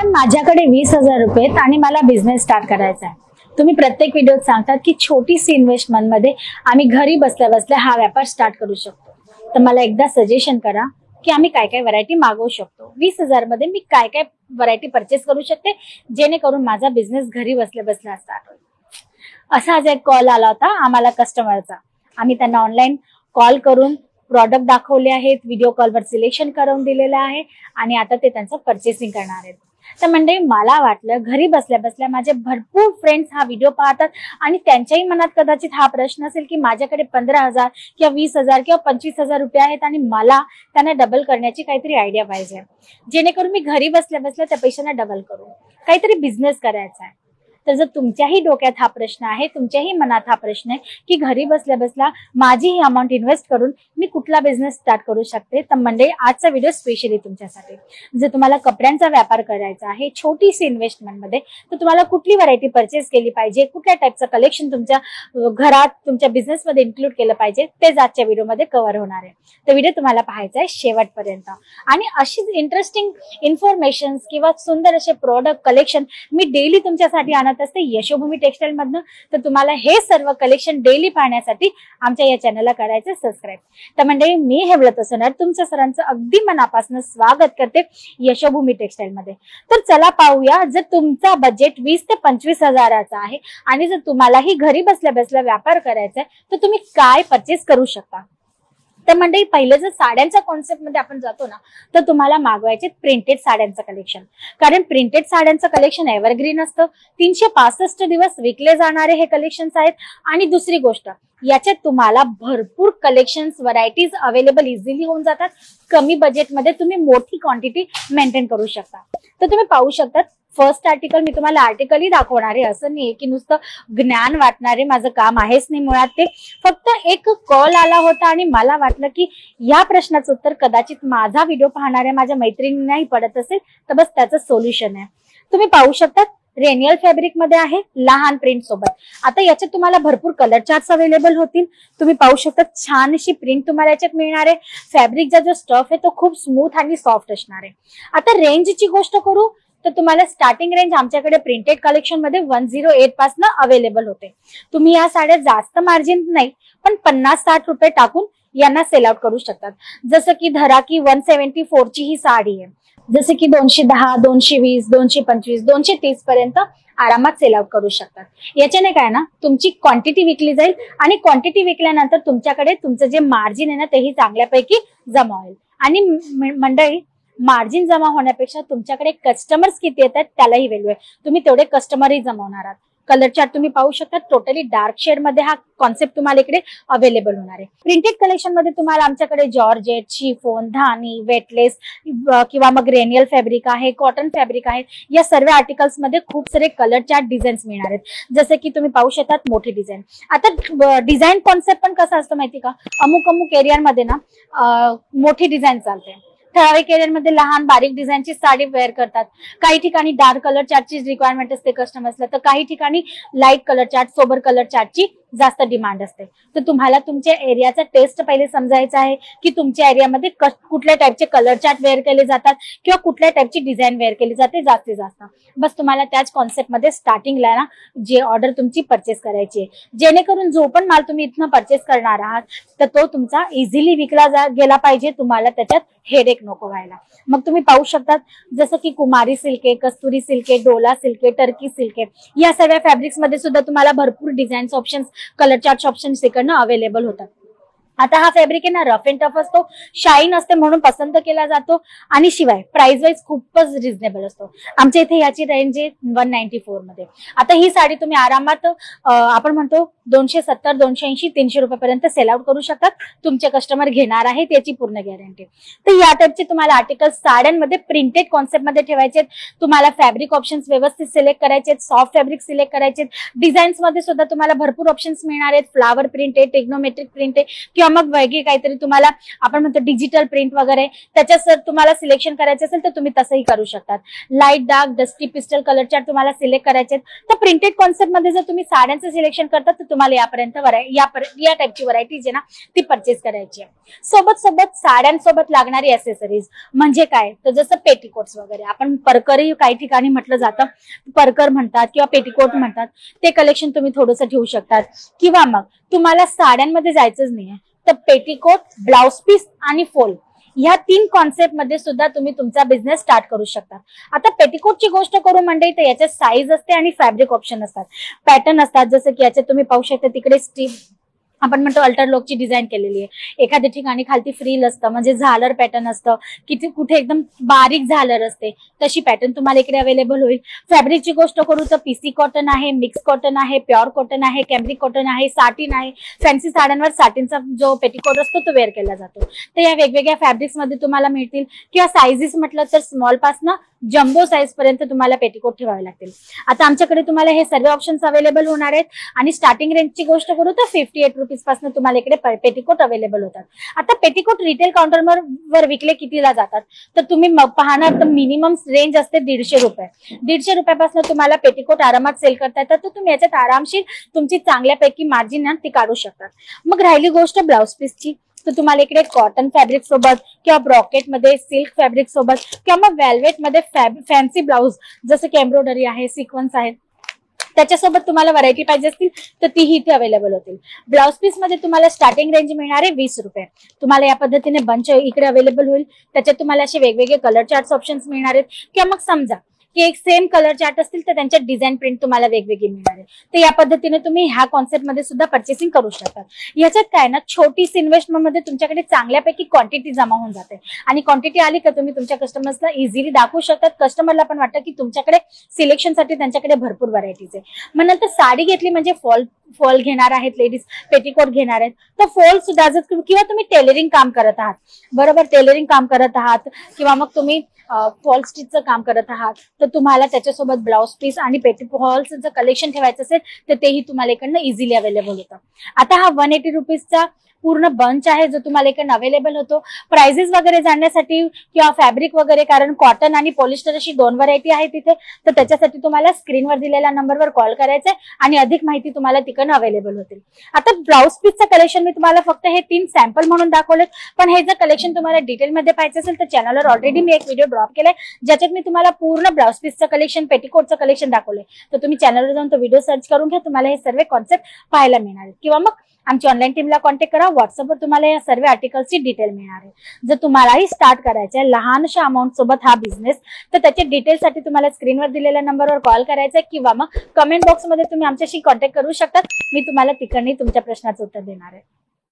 Ma'am माझ्याकडे 20,000 रुपये आहेत आणि मला बिझनेस स्टार्ट करायचा आहे। तुम्ही प्रत्येक व्हिडिओत सांगतात की छोटीशी इन्व्हेस्टमेंट मध्ये आम्ही घरी बसल्या बसल्या हा व्यापार स्टार्ट करू शकतो। तर मला एकदा सजेशन करा की आम्ही काय काय व्हरायटी मागवू शकतो। 20,000 मध्ये मी काय काय व्हरायटी परचेस करू शकते जेणेकरून माझा बिझनेस घरी बसल्या बसल्या स्टार्ट होईल। असा आज एक कॉल आला होता आम्हाला कस्टमरचा। आम्ही त्यांना ऑनलाईन कॉल करून प्रोडक्ट दाखवले आहेत, व्हिडिओ कॉलवर सिलेक्शन करून दिलेलं आहे आणि आता ते त्यांचं परचेसिंग करणार आहेत। तर म्हणजे मला वाटलं घरी बसल्या बसल्या माझे भरपूर फ्रेंड्स हा व्हिडिओ पाहतात आणि त्यांच्याही मनात कदाचित हा प्रश्न असेल की माझ्याकडे 15,000 किंवा 20,000 किंवा 25,000 रुपये आहेत आणि मला त्यांना डबल करण्याची काहीतरी आयडिया पाहिजे जेणेकरून मी घरी बसल्या बसल्या त्या पैशांना डबल करू, काहीतरी बिझनेस करायचा आहे। तर जर तुमच्याही डोक्यात हा प्रश्न आहे, तुमच्याही मनात हा प्रश्न आहे की घरी बसल्या बसल्या माझी ही अमाउंट इन्व्हेस्ट करून मी कुठला बिझनेस स्टार्ट करू शकते, तर म्हणजे आजचा व्हिडिओ स्पेशली तुमच्यासाठी। जर तुम्हाला कपड्यांचा व्यापार करायचा आहे छोटीशी इन्व्हेस्टमेंट मध्ये, तर तुम्हाला कुठली व्हरायटी परचेस केली पाहिजे, कुठल्या टाईपचं कलेक्शन तुमच्या घरात तुमच्या बिझनेस मध्ये इन्क्लूड केलं पाहिजे, तेच आजच्या व्हिडिओमध्ये कव्हर होणार आहे। तर व्हिडिओ तुम्हाला पाहायचा आहे शेवटपर्यंत आणि अशीच इंटरेस्टिंग इन्फॉर्मेशन किंवा सुंदर असे प्रोडक्ट कलेक्शन मी डेली तुमच्यासाठी आणत असते यशोभूमी टेक्सटाईल मधनं। तर तुम्हाला हे सर्व कलेक्शन डेली पाहण्यासाठी आमच्या या चॅनलला करायचं सबस्क्राईब। तर म्हणजे मी हेमलता सोनार तुमच्या सरांचं अगदी मनापासून स्वागत करते यशोभूमी टेक्सटाईल मध्ये। तर चला पाहूया, जर तुमचा बजेट 20 ते 25,000चा आहे आणि जर तुम्हालाही घरी बसल्या बसल्या व्यापार करायचा आहे तर तुम्ही काय परचेस करू शकता। तर म्हणजे पहिले जर साड्यांच्या कॉन्सेप्ट मध्ये आपण जातो ना, तर तुम्हाला मागवायचे प्रिंटेड साड्यांचं कलेक्शन, कारण प्रिंटेड साड्यांचं कलेक्शन एव्हरग्रीन असतं, 365 दिवस विकले जाणारे हे कलेक्शन्स आहेत। आणि दुसरी गोष्ट याच्यात तुम्हाला भरपूर कलेक्शन्स व्हरायटीज अवेलेबल इझिली होऊन जातात। कमी बजेटमध्ये तुम्ही मोठी क्वांटिटी मेंटेन करू शकता। तर तुम्ही पाहू शकता फर्स्ट आर्टिकल मी तुम्हाला आर्टिकलही दाखवणार आहे, असं नाही की नुसतं ज्ञान वाटणारे माझं काम आहेच नाही, मुळात ते फक्त एक कॉल आला होता आणि मला वाटलं की या प्रश्नाचं उत्तर कदाचित माझा व्हिडिओ पाहणाऱ्या माझ्या मैत्रिणींनाही पडत असेल, तर बस त्याचं सोल्युशन आहे। तुम्ही पाहू शकता रेनियल फॅब्रिक मध्ये आहे लहान प्रिंट सोबत। आता याच्यात तुम्हाला भरपूर कलर चार्ट्स अवेलेबल होतील। तुम्ही पाहू शकता छान अशी प्रिंट तुम्हाला याच्यात मिळणार आहे। फॅब्रिकचा जो स्टफ आहे तो खूप स्मूथ आणि सॉफ्ट असणार आहे। आता रेंजची गोष्ट करू तर तुम्हाला स्टार्टिंग रेंज आमच्याकडे प्रिंटेड कलेक्शन मध्ये 108 पासून अवेलेबल होते। तुम्ही या साड्या जास्त मार्जिन नाही पण 50-60 रुपये टाकून यांना सेल आउट करू शकतात। जसं की धरा की 174 ची ही साडी आहे, जसे की 210, 220, 225, 230 पर्यंत आरामात सेल आउट करू शकतात। याच्याने काय ना तुमची क्वांटिटी विकली जाईल आणि क्वांटिटी विकल्यानंतर तुमच्याकडे तुमचं जे मार्जिन आहे ना तेही चांगल्यापैकी जमा होईल। आणि मंडळी मार्जिन जमा होण्यापेक्षा तुमच्याकडे कस्टमर्स किती येतात त्यालाही व्हॅल्यू आहे, तुम्ही तेवढे कस्टमरही जमवणार आहात। कलर चार्ट तुम्ही पाहू शकता टोटली डार्क शेड मध्ये हा कॉन्सेप्ट तुम्हाला इकडे अवेलेबल होणार आहे। प्रिंटेड कलेक्शन मध्ये तुम्हाला आमच्याकडे जॉर्जेट, शिफॉन, धानी, वेटलेस किंवा मग रेनियल फॅब्रिक आहे, कॉटन फॅब्रिक आहे, या सर्व आर्टिकल्स मध्ये खूप सारे कलर चार्ट डिझाईन्स मिळणार आहेत। जसे की तुम्ही पाहू शकता मोठी डिझाईन। आता डिझाईन कॉन्सेप्ट पण कसं असतं माहिती का, अमुक एरियामध्ये ना मोठी डिझाईन चालते, ठराविक एरियामध्ये लहान बारीक डिझाईनची साडी वेअर करतात। काही ठिकाणी डार्क कलर चार्टची रिक्वायरमेंट असते कस्टमर्सला, तर काही ठिकाणी light colour chart, sober colour चार्टची जास्त डिमांड असते। तर तुम्हाला तुमच्या एरियाचा टेस्ट पहिले समजायचा आहे की तुमच्या एरियामध्ये कुठल्या टाईपचे कलर चार्ट वेअर केले जातात किंवा कुठल्या टाईपची डिझाईन वेअर केली जाते जास्तीत जास्त। बस तुम्हाला त्याच कॉन्सेप्ट मध्ये स्टार्टिंगला ना जे ऑर्डर तुमची परचेस करायची आहे, जेणेकरून जो पण माल तुम्ही इथनं परचेस करणार आहात तर तो तुमचा इझिली विकला गेला पाहिजे, तुम्हाला त्याच्यात हेडेक नको व्हायला। मग तुम्ही पाहू शकता जसं की कुमारी सिल्क आहे, कस्तुरी सिल्क आहे, डोला सिल्क आहे, टर्की सिल्क आहे, या सगळ्या फॅब्रिक्स मध्ये सुद्धा तुम्हाला भरपूर designs options, colour chart options इकडनं अवेलेबल होतात। आता हा फॅब्रिक आहे ना रफ अँड टफ असतो, शाईन असते म्हणून पसंत केला जातो आणि शिवाय प्राइस वाईज खूपच रिझनेबल असतो। आमच्या इथे याची रेंज आहे 194 मध्ये। आता ही साडी तुम्ही आरामात आपण म्हणतो 270, 280, 300 रुपयापर्यंत सेल आउट करू शकतात। तुमचे कस्टमर घेणार आहेत याची पूर्ण गॅरंटी। तर या टाईपचे तुम्हाला आर्टिकल साड्यांमध्ये प्रिंटेड कॉन्सेप्ट मध्ये ठेवायचे, तुम्हाला फॅब्रिक ऑप्शन्स व्यवस्थित सिलेक्ट करायचे, सॉफ्ट फॅब्रिक सिलेक्ट करायचे, डिझाईन्स मध्ये सुद्धा तुम्हाला भरपूर ऑप्शन्स मिळणार आहेत। फ्लावर प्रिंट आहे, टेक्नोमेट्रिक प्रिंट आहे किंवा मग वेगळी काहीतरी तुम्हाला आपण म्हणतो डिजिटल प्रिंट वगैरे त्याच्यात जर तुम्हाला सिलेक्शन करायचे असेल तर तुम्ही तसंही करू शकतात. Light, dark, dusty, pistol colour chart तुम्हाला सिलेक्ट करायचे तर प्रिंटेड कॉन्सेप्ट मध्ये जर तुम्ही साड्यांचं सिलेक्शन करतात तर तुम्हाला यापर्यंत या टाईपची व्हरायटी जे ना ती परचेस करायची आहे. सोबत साड्यांसोबत लागणारी ऍसेसरीज म्हणजे काय, तर जसं पेटीकोट्स वगैरे, आपण परकरही काही ठिकाणी म्हटलं जातं, परकर म्हणतात किंवा पेटीकोट म्हणतात, ते कलेक्शन तुम्ही थोडंसं ठेवू शकतात. किंवा मग तुम्हाला साड्यांमध्ये जायचंच नाहीये तर पेटीकोट, ब्लाउज पीस आणि फॉल ह्या 3 कॉन्सेप्ट मध्ये सुद्धा तुम्ही तुमचा बिझनेस स्टार्ट करू शकता. आता पेटीकोटची गोष्ट करू म्हणजे तर याच्यात साईज असते आणि फॅब्रिक ऑप्शन असतात, पॅटर्न असतात. जसं की याच्यात तुम्ही पाहू शकता तिकडे आपण म्हणतो अल्टरलॉकची डिझाईन केलेली आहे. एखाद्या ठिकाणी खालती फ्रील असतं म्हणजे झालर पॅटर्न असतं, किती कुठे एकदम बारीक झालर असते, तशी पॅटर्न तुम्हाला इकडे अवेलेबल होईल. फॅब्रिकची गोष्ट करू तर पीसी कॉटन आहे, मिक्स कॉटन आहे, प्युअर कॉटन आहे, कॅम्ब्रिक कॉटन आहे, साटिन आहे. फॅन्सी साड्यांवर साटिनचा जो पेटीकोट असतो तो वेअर केला जातो. तर या वेगवेगळ्या फॅब्रिक्स मध्ये तुम्हाला मिळतील. किंवा साईजेस म्हटलं तर स्मॉल पासनं जम्बो साईज पर्यंत तुम्हाला पेटीकोट ठेवावे लागतील. आता आमच्याकडे तुम्हाला हे सर्व ऑप्शन्स अवेलेबल होणार आहेत. आणि स्टार्टिंग रेंजची गोष्ट करू तर 58 रुपीज पासून तुम्हाला इकडे पेटीकोट अवेलेबल होतात. आता पेटीकोट रिटेल काउंटरवर विकले कितीला जातात तर तुम्ही पाहणार तर मिनिमम रेंज असते 150 रुपये. 150 रुपयापासून तुम्हाला पेटीकोट आरामात सेल करता येतात. तर तुम्ही याच्यात आरामशीर तुमची चांगल्यापैकी मार्जिन ती काढू शकतात. मग राहिली गोष्ट ब्लाउज पीसची, तर तुम्हाला इकडे कॉटन फॅब्रिक सोबत किंवा ब्रॉकेट मध्ये सिल्क फॅब्रिक सोबत किंवा मग वेल्वेट मध्ये फॅन्सी ब्लाउज जसं की एम्ब्रॉयडरी आहे, सिक्वन्स आहे, त्याच्यासोबत तुम्हाला व्हरायटी पाहिजे असतील तर तीही इथे अवेलेबल होतील. ब्लाउज पीस मध्ये तुम्हाला स्टार्टिंग रेंज मिळणार आहे 20 रुपये. तुम्हाला या पद्धतीने बंच इकडे अवेलेबल होईल. त्याच्यात तुम्हाला असे वेगवेगळे कलर चार्ट ऑप्शन्स मिळणार आहेत. किंवा मग समजा की एक सेम कलर चार्ट असतील तर त्यांच्यात डिझाईन प्रिंट तुम्हाला वेगवेगळी मिळणार आहे. तर या पद्धतीने तुम्ही ह्या कॉन्सेप्ट मध्ये सुद्धा परचेसिंग करू शकता. याच्यात काय ना, छोटी इन्व्हेस्टमेंट मध्ये तुमच्याकडे चांगल्यापैकी क्वांटिटी जमा होऊन जाते. आणि क्वांटिटी आली का तुम्ही तुमच्या कस्टमर्सला इझिली दाखवू शकतात. कस्टमरला पण वाटतं की तुमच्याकडे सिलेक्शनसाठी त्यांच्याकडे भरपूर व्हरायटीज आहे. मग नंतर साडी घेतली म्हणजे फॉल घेणार आहेत लेडीज, पेटीकोट घेणार आहेत तर फॉल सुद्धा किंवा तुम्ही टेलरिंग काम करत आहात, बरोबर, टेलरिंग काम करत आहात किंवा मग तुम्ही फॉल स्टिचचं काम करत आहात तर तुम्हाला त्याच्यासोबत ब्लाउज पीस आणि फॉलचं जर कलेक्शन ठेवायचं असेल तर तेही तुम्हाला इकडनं इझिली अवेलेबल होतं. आता हा 180 रुपीजचा पूर्ण बंच आहे जो तुम्हाला इकडनं अवेलेबल होतो. प्राइजेस वगैरे जाणण्यासाठी किंवा फॅब्रिक वगैरे, कारण कॉटन आणि पॉलिस्टर अशी 2 व्हरायटी आहे तिथे, तर त्याच्यासाठी तुम्हाला स्क्रीनवर दिलेल्या नंबरवर कॉल करायचा आहे आणि अधिक माहिती तुम्हाला तिकडनं अवेलेबल होतील. आता ब्लाउज पीसचं कलेक्शन मी तुम्हाला फक्त हे 3 सॅम्पल म्हणून दाखवलेत, पण हे जर कलेक्शन तुम्हाला डिटेलमध्ये पाहिजे असेल तर चॅनलवर ऑलरेडी मी एक व्हिडिओ ड्रॉप केलाय ज्याच्यात मी तुम्हाला पूर्ण ब्लाउज पीसचं कलेक्शन, पेटीकोटचं कलेक्शन दाखवलंय. तर तुम्ही चॅनलवर जाऊन तो व्हिडिओ सर्च करून घ्या, तुम्हाला हे सर्व कॉन्सेप्ट पाहायला मिळणार आहेत. किंवा मग आमची ऑनलाईन टीमला कॉन्टॅक्ट करा, व्हॉट्सअपवर तुम्हाला या सर्व आर्टिकल्सची डिटेल मिळणार आहे. जर तुम्हालाही स्टार्ट करायचं आहे लहानशा अमाऊंट सोबत हा बिझनेस तर त्याच्या डिटेलसाठी तुम्हाला स्क्रीनवर दिलेल्या नंबरवर कॉल करायचा आहे किंवा मग कमेंट बॉक्समध्ये तुम्ही आमच्याशी कॉन्टॅक्ट करू शकता. मी तुम्हाला तिकडनंही तुमच्या प्रश्नाचं उत्तर देणार आहे.